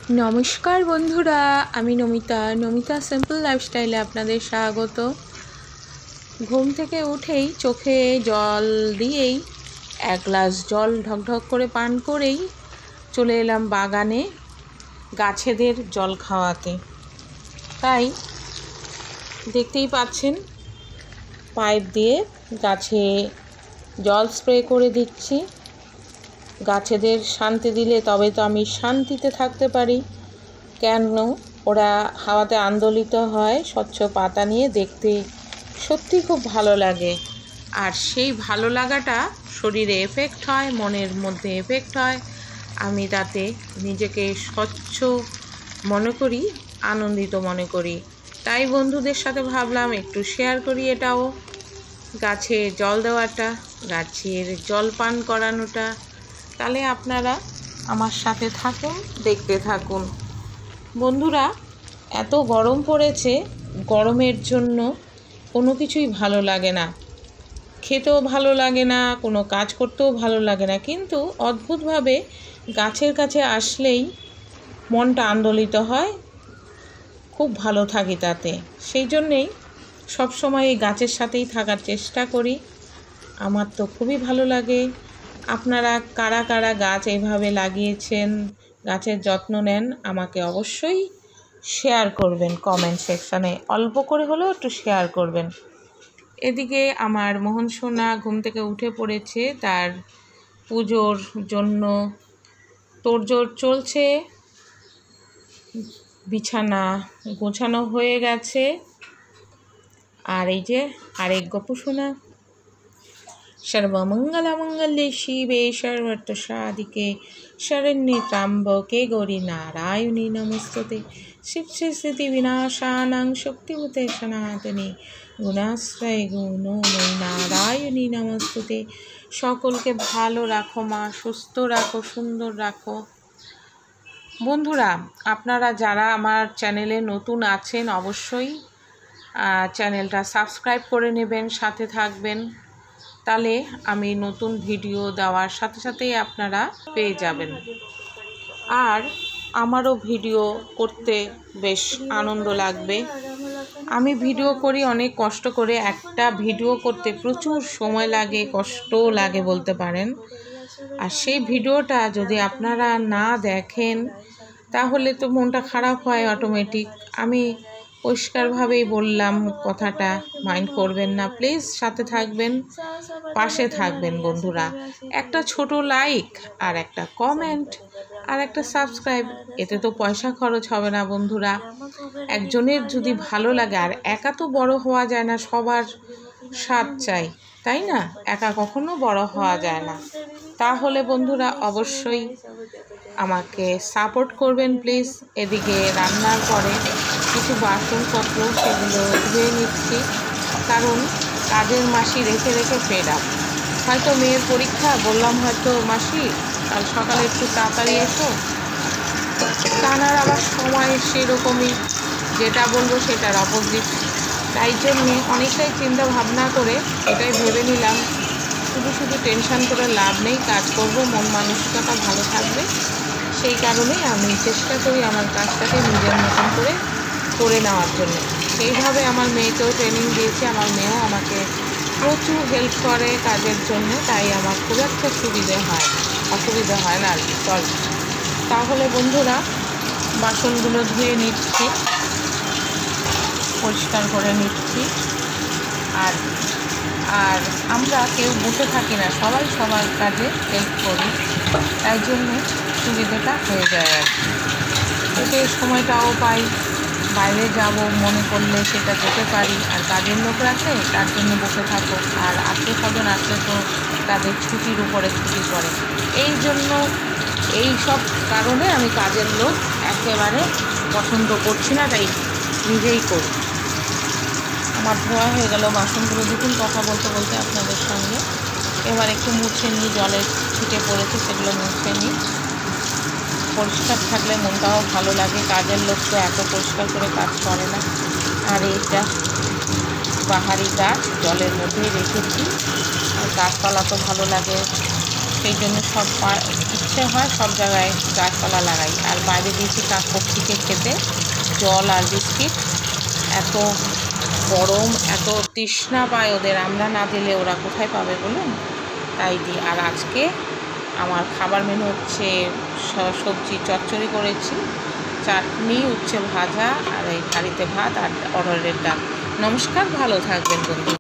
নমস্কার বন্ধুরা, আমি নমিতা সিম্পল লাইফস্টাইলে আপনাদের স্বাগত। ঘুম থেকে উঠেই চোখে জল দিয়েই এক গ্লাস জল ঢকঢক করে পান করেই চলে এলাম বাগানে গাছেদের জল খাওয়াতে। তাই দেখতেই পাচ্ছেন পাইপ দিয়ে গাছে জল স্প্রে করে দিচ্ছি। গাছেদের শান্তি দিলে তবে তো আমি শান্তিতে থাকতে পারি। কেন ওরা হাওয়াতে আন্দোলিত হয়, স্বচ্ছ পাতা নিয়ে দেখতে সত্যি খুব ভালো লাগে। আর সেই ভালো লাগাটা শরীরে এফেক্ট হয়, মনের মধ্যে এফেক্ট হয়। আমি তাতে নিজেকে স্বচ্ছ মনে করি, আনন্দিত মনে করি। তাই বন্ধুদের সাথে ভাবলাম একটু শেয়ার করি এটাও, গাছে জল দেওয়াটা, গাছের জল পান করানোটা। তাহলে আপনারা আমার সাথে থাকুন, দেখতে থাকুন। বন্ধুরা, এত গরম পড়েছে, গরমের জন্য কোনো কিছুই ভালো লাগে না, খেতেও ভালো লাগে না, কোনো কাজ করতেও ভালো লাগে না। কিন্তু অদ্ভুতভাবে গাছের কাছে আসলেই মনটা আন্দোলিত হয়, খুব ভালো থাকি তাতে। সেই জন্যেই সবসময় এই গাছের সাথেই থাকার চেষ্টা করি। আমার তো খুবই ভালো লাগে। আপনারা কারা কারা গাছ এইভাবে লাগিয়েছেন, গাছের যত্ন নেন, আমাকে অবশ্যই শেয়ার করবেন কমেন্ট সেকশানে। অল্প করে হলেও একটু শেয়ার করবেন। এদিকে আমার মোহন সোনা ঘুম থেকে উঠে পড়েছে, তার পুজোর জন্য তোড়জোড় চলছে। বিছানা গোছানো হয়ে গেছে। আর এই যে আরেক গপু সোনা, সর্বমঙ্গলমঙ্গলে শিবে সর্বার্থসাধিকে শরণ্যে ত্র্যম্বকে গৌরী নারায়ণী নমস্তুতে। শিবশ্রী বিনাশানাং শক্তিভূতে সনাতনে গুণাশ্রয় গুণময়ী নারায়ণী নমস্তুতে। সকলকে ভালো রাখো মা, সুস্থ রাখো, সুন্দর রাখো। বন্ধুরা, আপনারা যারা আমার চ্যানেলে নতুন আছেন অবশ্যই চ্যানেলটা সাবস্ক্রাইব করে নেবেন, সাথে থাকবেন। তাহলে আমি নতুন ভিডিও দেওয়ার সাথে সাথেই আপনারা পেয়ে যাবেন। আর আমারও ভিডিও করতে বেশ আনন্দ লাগবে। আমি ভিডিও করি অনেক কষ্ট করে, একটা ভিডিও করতে প্রচুর সময় লাগে, কষ্টও লাগে বলতে পারেন। আর সেই ভিডিওটা যদি আপনারা না দেখেন তাহলে তো মনটা খারাপ হয় অটোমেটিক। আমি পরিষ্কারভাবেই বললাম কথাটা, মাইন্ড করবেন না প্লিজ। সাথে থাকবেন, পাশে থাকবেন বন্ধুরা। একটা ছোট লাইক আর একটা কমেন্ট আর একটা সাবস্ক্রাইব, এতে তো পয়সা খরচ হবে না বন্ধুরা। একজনের যদি ভালো লাগে, আর একা তো বড় হওয়া যায় না, সবার সাথ চাই, তাই না? একা কখনো বড় হওয়া যায় না। তাহলে বন্ধুরা অবশ্যই আমাকে সাপোর্ট করবেন প্লিজ। এদিকে রান্নার পরে কিছু বাসনপত্র সেগুলো ধুয়ে নিচ্ছি, কারণ কাজের মাসি রেখে রেখে ফেড আপ। হয়তো মেয়ের পরীক্ষা, বললাম হয়তো মাসি কাল সকালে একটু তাড়াতাড়ি এসো, তার আবার সময় সেরকমই, যেটা বলবো সেটার অপোজিট। তাই জন্যে অনেকটাই চিন্তা ভাবনা করে এটাই ভেবে নিলাম, শুধু শুধু টেনশান করে লাভ নেই, কাজ করব, মন মানসিকতা ভালো থাকবে। সেই কারণেই আমি চেষ্টা করি আমার কাজটাকে নিজের মতন করে নেওয়ার জন্য। সেইভাবে আমার মেয়েকেও ট্রেনিং দিয়েছি, আমার মেয়েও আমাকে প্রচুর হেল্প করে কাজের জন্য। তাই আমার খুব একটা অসুবিধে হয় না আর কি। তাহলে বন্ধুরা, বাসনগুলো ধুয়ে নিচ্ছি, পরিষ্কার করে নিচ্ছি। আর আমরা কেউ বসে থাকি না, সবাই সবার কাজে হেল্প করি, তাই জন্য সুবিধাটা হয়ে যায় আর কি। এতে সময়টাও পাই, বাইরে যাব মনে করলে সেটা যেতে পারি। আর কাজের লোক রাখে, তার জন্য বসে থাকো। আর আত্মীয় স্বজন আসলে তো তাদের ছুটির উপরে ছুটি পড়ে। এই জন্য এই সব কারণে আমি কাজের লোক একেবারে পছন্দ করছি না, তাই নিজেই করি। আমার ধোয়া হয়ে গেল বাসনগুলো, দেখুন কথা বলতে বলতে আপনাদের সঙ্গে। এবার একটু মুছে নিই, জলের ছিটে পড়েছে সেগুলো মুছে নিই। পরিষ্কার থাকলে মনটাও ভালো লাগে। কাজের লোক তো এত পরিষ্কার করে কাজ করে না। আর এইটা বাহারি গাছ জলের মধ্যেই রেখেছি, আর গাছপালা তো ভালো লাগে, সেই জন্য সব ইচ্ছে ইচ্ছে হয় সব জায়গায় গাছপালা লাগাই। আর বাইরে দিয়েছি কাকপক্ষীকে খেতে জল আর বিস্কিট। এত গরম, এত তৃষ্ণা পায় ওদের, আমরা না দিলে ওরা কোথায় পাবে বলুন, তাই দিই। আর আজকে আমার খাবার মেনু হচ্ছে সবজি চচ্চড়ি করেছি, চাটনি, উচ্ছে ভাজা, আর এই থালিতে ভাত আর অরহরের ডাল। নমস্কার, ভালো থাকবেন বন্ধু।